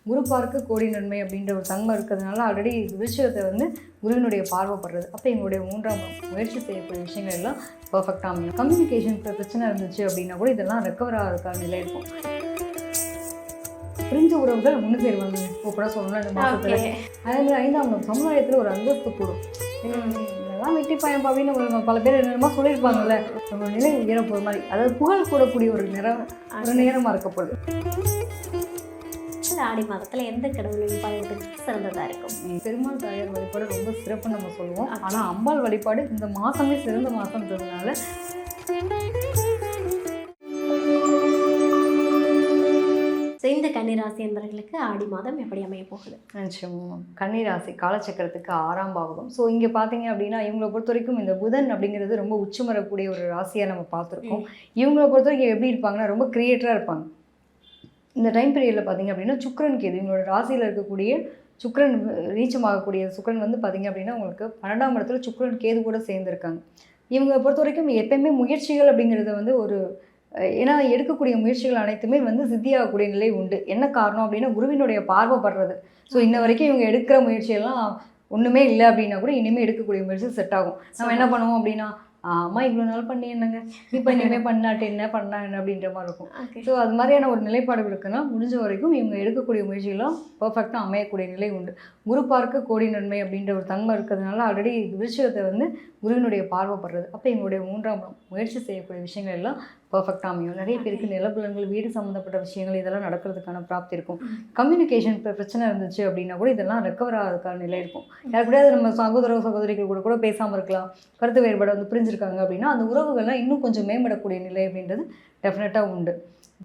குரு பார்க்க கோடி நன்மை அப்படின்ற ஒரு தன்மை இருக்கிறதுனால ஆல்ரெடி விஷயத்தை வந்து குருவினுடைய பார்வைப்படுறது. அப்போ எங்களுடைய மூன்றாம் முயற்சி செய்யக்கூடிய விஷயங்கள் எல்லாம் பர்ஃபெக்டாக அமையும். கம்யூனிகேஷன் பிரச்சனை இருந்துச்சு அப்படின்னா கூட இதெல்லாம் ரெக்கவர் ஆகிறதுக்கான நிலை இருக்கும். பிரிஞ்ச உறவுகள் ஒன்று சேருவாங்க கூட சொல்லணும் இந்த மாதத்தில். அதே மாதிரி 5ஆம் இடம் சமுதாயத்தில் ஒரு அந்தஸ்து கூடும். இதெல்லாம் வெட்டி பயன் அப்படின்னு நம்ம பல பேர் என்னென்னமா சொல்லியிருப்பாங்கல்ல, நம்ம நிலை உயர போகிற மாதிரி, அதாவது புகழ் கூடக்கூடிய ஒரு நேரமாக இருக்க போகுது. ஆடி மாதத்தில் எந்த கடவுள் வழிபாடு சிறந்ததாக இருக்கும்? பெருமாள் தாயார் வழிபாடு ரொம்ப சிறப்புன்னு நம்ம சொல்லுவோம். ஆனால் அம்பாள் வழிபாடு இந்த மாதமே சிறந்த மாதம்ன்றதுனால இந்த கன்னிராசி என்பவர்களுக்கு ஆடி மாதம் எப்படி அமைய போகுது? கன்னிராசி காலச்சக்கரத்துக்கு 6ஆம் பாவகம். ஸோ இங்கே பார்த்தீங்க அப்படின்னா இவங்களை பொறுத்த வரைக்கும் இந்த புதன் அப்படிங்கிறது ரொம்ப உச்சம் வரக்கூடிய ஒரு ராசியாக நம்ம பார்த்துருக்கோம். இவங்களை பொறுத்த வரைக்கும் எப்படி இருப்பாங்கன்னா ரொம்ப கிரியேட்டராக இருப்பாங்க. இந்த டைம் பீரியடில் பார்த்தீங்க அப்படின்னா சுக்கிரன் கேது இவங்களோட ராசியில் இருக்கக்கூடிய சுக்கிரன் நீச்சமாகக்கூடிய சுக்கிரன் வந்து பார்த்தீங்க அப்படின்னா உங்களுக்கு 12ஆம் இடத்துல சுக்கிரன் கேது கூட சேர்ந்துருக்காங்க. இவங்களை பொறுத்த வரைக்கும் எப்பயுமே முயற்சிகள் அப்படிங்கிறத வந்து ஒரு ஏன்னா எடுக்கக்கூடிய முயற்சிகள் அனைத்துமே வந்து சித்தியாகக்கூடிய நிலை உண்டு. என்ன காரணம் அப்படின்னா குருவினுடைய பார்வைப்படுறது. ஸோ இன்ன வரைக்கும் இவங்க எடுக்கிற முயற்சியெல்லாம் ஒன்றுமே இல்லை அப்படின்னா கூட இனிமேல் எடுக்கக்கூடிய முயற்சி செட் ஆகும். நம்ம என்ன பண்ணுவோம் அப்படின்னா அம்மா இவ்வளோ நாள் பண்ணி என்னங்க இப்போ இனிமேல் பண்ணாட்டு என்ன பண்ணா என்ன அப்படின்ற மாதிரி இருக்கும். ஸோ அது மாதிரியான ஒரு நிலைப்பாடு இருக்குன்னா முடிஞ்ச வரைக்கும் இவங்க எடுக்கக்கூடிய முயற்சிகள்லாம் பர்ஃபெக்டாக அமையக்கூடிய நிலை உண்டு. குரு பார்க்க கோடி நன்மை அப்படின்ற ஒரு தன்மை இருக்கிறதுனால ஆல்ரெடி விஷயத்தை வந்து குருவினுடைய பார்வைப்படுறது. அப்போ எங்களுடைய மூன்றாம் முயற்சி செய்யக்கூடிய விஷயங்கள் எல்லாம் பர்ஃபெக்டாக அமையும். நிறைய பேருக்கு நிலப்புலன்கள் வீடு சம்மந்தப்பட்ட விஷயங்கள் இதெல்லாம் நடக்கிறதுக்கான பிராப்தி இருக்கும். கம்யூனிகேஷன் பிரச்சனை இருந்துச்சு அப்படின்னா கூட இதெல்லாம் ரெக்கவர் ஆகிறதுக்கான நிலை இருக்கும். யார் கூடயாவது நம்ம சகோதரிகள் கூட பேசாமல் இருக்கலாம், கருத்து வேறுபாடு வந்து பிரிஞ்சிருக்காங்க அப்படின்னா அந்த உறவுகள்லாம் இன்னும் கொஞ்சம் மேம்படக்கூடிய நிலை அப்படின்றது டெஃபினட்டாக உண்டு.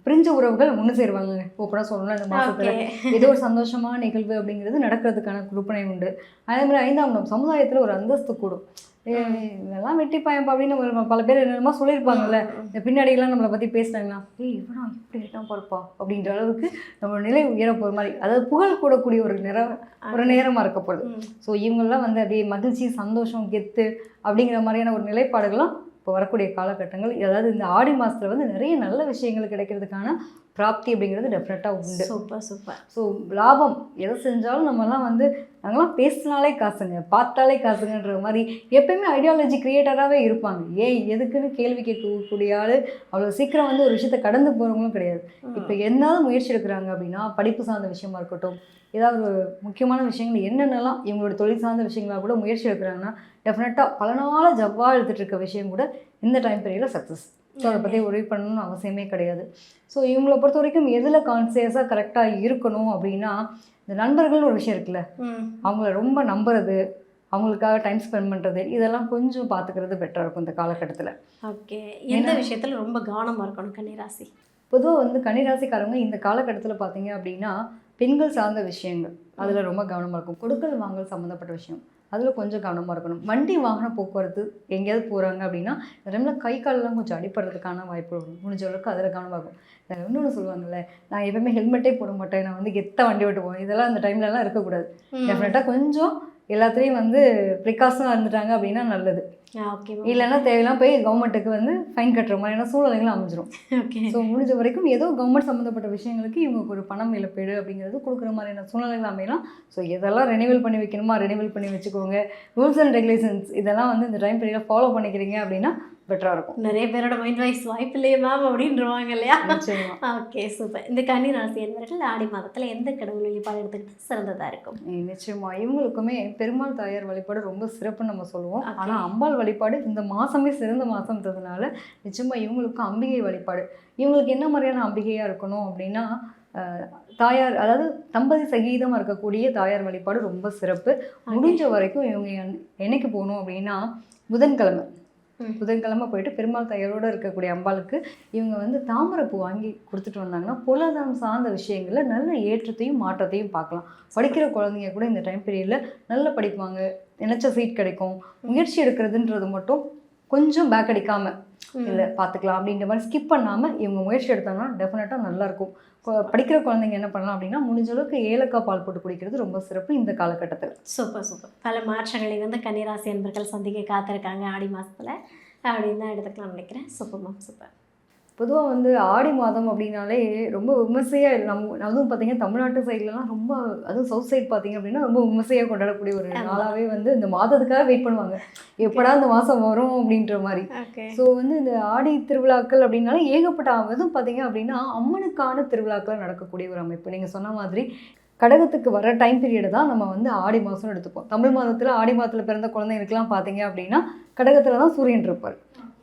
பிரிஞ்ச உறவுகள் ஒன்று சேருவாங்க ஓப்பனாக சொல்லணும். இந்த மாதத்தில் ஏதோ ஒரு சந்தோஷமான நிகழ்வு அப்படிங்கிறது நடக்கிறதுக்கான குழுப்பனை உண்டு. அதே மாதிரி 5ஆம் இடம் சமுதாயத்தில் ஒரு அந்தஸ்து கூடும். இதெல்லாம் வெட்டி பயன் அப்படின்னு நம்ம பல பேர் என்னென்னமா சொல்லியிருப்பாங்கல்ல, இந்த பின்னாடியெல்லாம் நம்மளை பற்றி பேசினாங்கன்னா இவனா இப்படி இருக்கான் பார்ப்பா அப்படின்ற அளவுக்கு நம்ம நிலை உயர போகிற மாதிரி, அதாவது புகழ் கூடக்கூடிய ஒரு நேரமாக இருக்கப்படுது. ஸோ இவங்கெல்லாம் வந்து அப்படியே மகிழ்ச்சி சந்தோஷம் கெத்து அப்படிங்கிற மாதிரியான ஒரு நிலைப்பாடுகள்லாம் இப்போ வரக்கூடிய காலகட்டங்கள். அதாவது இந்த ஆடி மாதத்தில் வந்து நிறைய நல்ல விஷயங்கள் கிடைக்கிறதுக்கான பிராப்தி அப்படிங்கிறது டெஃபினட்டாக உண்டு. Super super. ஸோ லாபம் எதை செஞ்சாலும் நம்மலாம் வந்து நாங்களாம் பேசினாலே காசுங்க, பார்த்தாலே காசுங்கன்ற மாதிரி எப்பயுமே ஐடியாலஜி கிரியேட்டராகவே இருப்பாங்க. எதுக்குன்னு கேள்வி கேட்கக்கூடிய ஆள் அவ்வளோ சீக்கிரம் வந்து ஒரு விஷயத்தை கடந்து போகிறவங்களும் கிடையாது. இப்போ எந்தாவது முயற்சி எடுக்கிறாங்க அப்படின்னா படிப்பு சார்ந்த விஷயமா இருக்கட்டும், ஏதாவது ஒரு முக்கியமான விஷயங்கள் என்னென்னலாம் இவங்களோட தொழில் சார்ந்த விஷயங்களாக கூட முயற்சி எடுக்கிறாங்கன்னா டெஃபினட்டாக பல நாளாக ஜவ்வாக எடுத்துகிட்டு இருக்க விஷயம் கூட இந்த டைம் பீரியடில் சக்ஸஸ். ஸோ அதை பற்றி உதவி பண்ணணும்னு அவசியமே கிடையாது. ஸோ இவங்களை பொறுத்த வரைக்கும் எதில் கான்சியஸாக கரெக்டாக இருக்கணும் அப்படின்னா இந்த நண்பர்கள்னு ஒரு விஷயம் இருக்குல்ல, அவங்கள ரொம்ப நம்புறது, அவங்களுக்காக டைம் ஸ்பெண்ட் பண்ணுறது, இதெல்லாம் கொஞ்சம் பார்த்துக்கிறது பெட்டராக இருக்கும் இந்த காலகட்டத்தில். ஓகே, எந்த விஷயத்தில் ரொம்ப கவனமாக இருக்கணும் கன்னிராசி? பொதுவாக வந்து கன்னிராசிக்காரங்க இந்த காலகட்டத்தில் பார்த்தீங்க அப்படின்னா பெண்கள் சார்ந்த விஷயங்கள் அதில் ரொம்ப கவனமாக இருக்கும். கொடுக்கல் வாங்கல் சம்மந்தப்பட்ட விஷயம் அதில் கொஞ்சம் கவனமாக இருக்கணும். வண்டி வாகன போக்குவரத்து எங்கேயாவது போகிறாங்க அப்படின்னா இந்த டைமில் கை காலெலாம் கொஞ்சம் அடிப்படுறதுக்கான வாய்ப்பு இருக்கும். முடிஞ்ச அளவுக்கு அதில் கவனமாக இருக்கும். இன்னொன்று சொல்லுவாங்கல்ல, நான் எப்பவுமே ஹெல்மெட்டே போட மாட்டேன், நான் வந்து கெத்த வண்டி ஓட்டு போவேன், இதெல்லாம் அந்த டைம்லலாம் இருக்கக்கூடாது. டெஃபினட்டாக கொஞ்சம் எல்லாத்துலேயும் வந்து ப்ரிகாஷனாக இருந்துட்டாங்க அப்படின்னா நல்லது. ஓகே, இல்லைன்னா தேவையெல்லாம் போய் கவர்மெண்ட்டுக்கு வந்து ஃபைன் கட்டுற மாதிரியான சூழ்நிலைகளும் அமைஞ்சிரும். ஓகே. ஸோ முடிஞ்ச வரைக்கும் ஏதோ கவர்மெண்ட் சம்மந்தப்பட்ட விஷயங்களுக்கு இவங்களுக்கு ஒரு பணம் இழப்பீடு அப்படிங்கிறது கொடுக்குற மாதிரியான சூழ்நிலைகள் அமையலாம். ஸோ இதெல்லாம் ரெனிவல் பண்ணி வைக்கணுமா ரெனிவல் பண்ணி வச்சுக்கோங்க. ரூல்ஸ் அண்ட் ரெகுலேஷன்ஸ் இதெல்லாம் வந்து இந்த டைம் பீரியடில் ஃபாலோ பண்ணிக்கிறீங்க அப்படின்னா பெட்டராக இருக்கும். நிறைய பேரோட மைண்ட் வாய்ஸ் வாய்ப்பு இல்லையே மேம் அப்படின்றவாங்க இல்லையா? Okay, super. இந்த கன்னிராசி என்பவர்கள் ஆடி மாதத்தில் எந்த கடவுள் வழிபாடு எடுத்துக்கிட்டு சிறந்ததாக இருக்கும்? நிச்சயமா இவங்களுக்குமே பெருமாள் தாயார் வழிபாடு ரொம்ப சிறப்புன்னு நம்ம சொல்லுவோம். ஆனால் அம்பாள் வழிபாடு இந்த மாதமே சிறந்த மாதம்ன்றதுனால நிச்சயமாக இவங்களுக்கும் அம்பிகை வழிபாடு. இவங்களுக்கு என்ன மாதிரியான அம்பிகையாக இருக்கணும் அப்படின்னா தாயார், அதாவது தம்பதி சகீதமாக இருக்கக்கூடிய தாயார் வழிபாடு ரொம்ப சிறப்பு. முடிஞ்ச வரைக்கும் இவங்க என்னைக்கு போகணும் அப்படின்னா புதன்கிழமை போயிட்டு பெருமாள் தாயாரோடு இருக்கக்கூடிய அம்பாளுக்கு இவங்க வந்து தாமரைப்பூ வாங்கி கொடுத்துட்டு வந்தாங்கன்னா பொருளாதாரம் சார்ந்த விஷயங்களில் நல்ல ஏற்றத்தையும் மாற்றத்தையும் பார்க்கலாம். படிக்கிற குழந்தைங்க கூட இந்த டைம் பீரியடில் நல்லா படிப்பாங்க, நினச்ச சீட் கிடைக்கும். முயற்சி எடுக்கிறதுன்றது மட்டும் கொஞ்சம் பேக் அடிக்காமல் இல்லை பார்த்துக்கலாம் அப்படின்ற மாதிரி ஸ்கிப் பண்ணாமல் இவங்க முயற்சி எடுத்தாங்கன்னா டெஃபினட்டாக நல்லாயிருக்கும். படிக்கிற குழந்தைங்க என்ன பண்ணலாம் அப்படின்னா முடிஞ்ச அளவுக்கு ஏலக்காய் பால் போட்டு குடிக்கிறது ரொம்ப சிறப்பு இந்த காலகட்டத்தில். Super super. பல மாற்றங்களை வந்து கன்னிராசி என்பர்கள் சந்திக்க காத்திருக்காங்க ஆடி மாதத்தில் அப்படின்னு தான் எடுத்துக்கலாம்னு நினைக்கிறேன். Super ma'am, super. பொதுவாக வந்து ஆடி மாதம் அப்படின்னாலே ரொம்ப விமர்சையாக அதுவும் பார்த்தீங்கன்னா தமிழ்நாட்டு சைட்லலாம் ரொம்ப, அதுவும் சவுத் சைட் பார்த்தீங்க அப்படின்னா ரொம்ப விமர்சையாக கொண்டாடக்கூடிய ஒரு நாளாகவே வந்து இந்த மாதத்துக்காக வெயிட் பண்ணுவாங்க, எப்படா இந்த மாதம் வரும் அப்படின்ற மாதிரி. ஸோ வந்து இந்த ஆடி திருவிழாக்கள் அப்படின்னாலே ஏகப்பட்ட அதுவும் பார்த்தீங்க அப்படின்னா அம்மனுக்கான திருவிழாக்கள் நடக்கக்கூடிய ஒரு அமைப்பு. நீங்கள் சொன்ன மாதிரி கடகத்துக்கு வர டைம் பீரியடு தான் நம்ம வந்து ஆடி மாதம்னு எடுத்துப்போம். தமிழ் மாதத்தில் ஆடி மாதத்தில் பிறந்த குழந்தைங்களுக்குலாம் பார்த்தீங்க அப்படின்னா கடகத்தில் தான் சூரியன் இருப்பார்.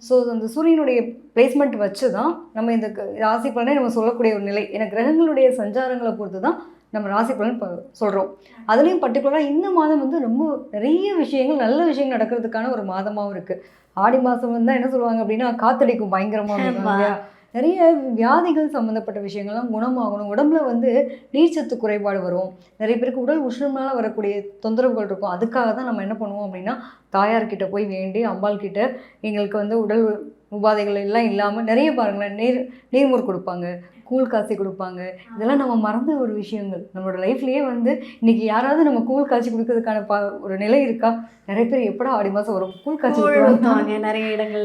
ஸோ அந்த சூரியனுடைய பிளேஸ்மெண்ட் வச்சு தான் நம்ம இந்த ராசி பலனை நம்ம சொல்லக்கூடிய ஒரு நிலை. ஏன்னா கிரகங்களுடைய சஞ்சாரங்களை பொறுத்து தான் நம்ம ராசி பலன் இப்போ சொல்கிறோம். அதுலேயும் பர்டிகுலராக இந்த மாதம் வந்து ரொம்ப நிறைய விஷயங்கள், நல்ல விஷயங்கள் நடக்கிறதுக்கான ஒரு மாதமாகவும் இருக்குது. ஆடி மாதம் வந்து என்ன சொல்லுவாங்க அப்படின்னா காத்தடிக்கும் பயங்கரமாக இல்லையா, நிறைய வியாதிகள் சம்மந்தப்பட்ட விஷயங்கள்லாம் குணமாகணும். உடம்புல வந்து நீர்ச்சத்து குறைபாடு வரும், நிறைய பேருக்கு உடல் உஷ்ணம்னால வரக்கூடிய தொந்தரவுகள் இருக்கும். அதுக்காக தான் நம்ம என்ன பண்ணுவோம் அப்படின்னா தாயார்கிட்ட போய் வேண்டி அம்பாள் கிட்ட எங்களுக்கு வந்து உடல் உபாதைகள் எல்லாம் இல்லாமல் நிறைய பாருங்களேன் நீர்மோர் கொடுப்பாங்க, கூழ் காய்ச்சி கொடுப்பாங்க. இதெல்லாம் நம்ம மறந்த ஒரு விஷயங்கள். நம்மளோட லைஃப்லேயே வந்து இன்றைக்கி யாராவது நம்ம கூழ் காய்ச்சி கொடுக்கறதுக்கான ஒரு நிலை இருக்கா? நிறைய பேர் எப்படா ஆடி மாதம் வரும் கூழ் காய்ச்சி கொடுப்பாங்க நிறைய இடங்கள்.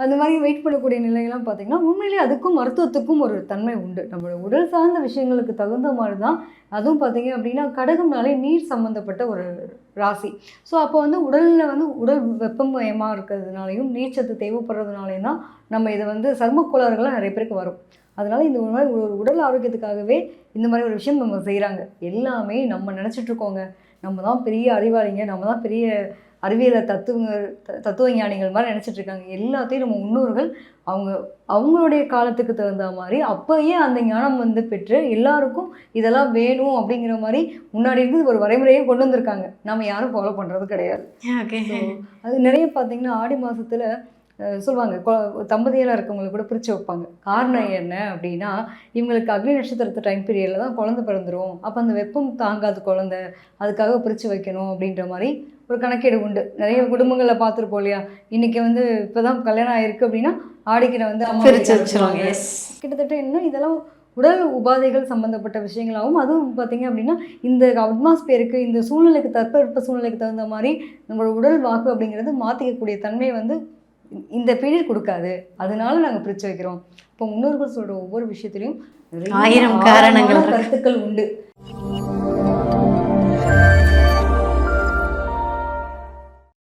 அந்த மாதிரி வெயிட் பண்ணக்கூடிய நிலையெல்லாம் பார்த்தீங்கன்னா உண்மையிலேயே அதுக்கும் மருத்துவத்துக்கும் ஒரு தன்மை உண்டு. நம்மளோட உடல் சார்ந்த விஷயங்களுக்கு தகுந்த மாதிரி தான். அதுவும் பார்த்தீங்க அப்படின்னா கடகம்னாலே நீர் சம்மந்தப்பட்ட ஒரு ராசி. ஸோ அப்போ வந்து உடலில் வந்து உடல் வெப்பமயமாக இருக்கிறதுனாலையும் நீர்ச்சத்து தேவைப்படுறதுனாலையும் தான் நம்ம இதை வந்து சர்ம கோளாறுகள்லாம் நிறைய பேருக்கு வரும். அதனால் இந்த மாதிரி ஒரு உடல் ஆரோக்கியத்துக்காகவே இந்த மாதிரி ஒரு விஷயம் நம்ம செய்கிறாங்க. எல்லாமே நம்ம நினச்சிட்ருக்கோங்க நம்ம தான் பெரிய அறிவாளிங்க, நம்ம தான் பெரிய அறிவியலை தத்துவ ஞானிகள் மாதிரி நினச்சிட்ருக்காங்க. எல்லாத்தையும் நம்ம முன்னோர்கள் அவங்களுடைய காலத்துக்கு தகுந்த மாதிரி அப்போயே அந்த ஞானம் வந்து பெற்று எல்லாருக்கும் இதெல்லாம் வேணும் அப்படிங்கிற மாதிரி முன்னாடி இருந்து ஒரு வரைமுறையே கொண்டு வந்திருக்காங்க. நம்ம யாரும் ஃபாலோ பண்ணுறது கிடையாது. அது நிறைய பார்த்திங்கன்னா ஆடி மாதத்தில் சொல்லுவாங்க தம்பதியெல்லாம் இருக்கவங்களுக்கு கூட பிரித்து வைப்பாங்க. காரணம் என்ன அப்படின்னா இவங்களுக்கு அக்னி நட்சத்திரத்து டைம் பீரியடில் தான் குழந்தை பிறந்துடும், அப்போ அந்த வெப்பம் தாங்காது குழந்தை, அதுக்காக பிரித்து வைக்கணும் அப்படின்ற மாதிரி ஒரு கணக்கீடு உண்டு. நிறைய குடும்பங்களில் பார்த்துருப்போம் இல்லையா, இன்றைக்கி வந்து இப்போ தான் கல்யாணம் ஆகிருக்கு அப்படின்னா ஆடிக்கிற வந்து அம்மா வச்சுருவாங்க. கிட்டத்தட்ட இன்னும் இதெல்லாம் உடல் உபாதைகள் சம்மந்தப்பட்ட விஷயங்களாகவும், அதுவும் பார்த்திங்க அப்படின்னா இந்த அட்மாஸ்பியருக்கு இந்த சூழ்நிலைக்கு தட்பவெப்ப சூழ்நிலைக்கு தகுந்த மாதிரி நம்மளோட உடல் வாக்கு அப்படிங்கிறது மாற்றிக்கக்கூடிய தன்மையை வந்து இந்த பீரியட் கொடுக்காது, அதனால நாங்கள் பிரித்து வைக்கிறோம். இப்போ முன்னோர்கள் சொல்கிற ஒவ்வொரு விஷயத்துலையும் 1000 காரணங்கள் கருத்துக்கள் உண்டு.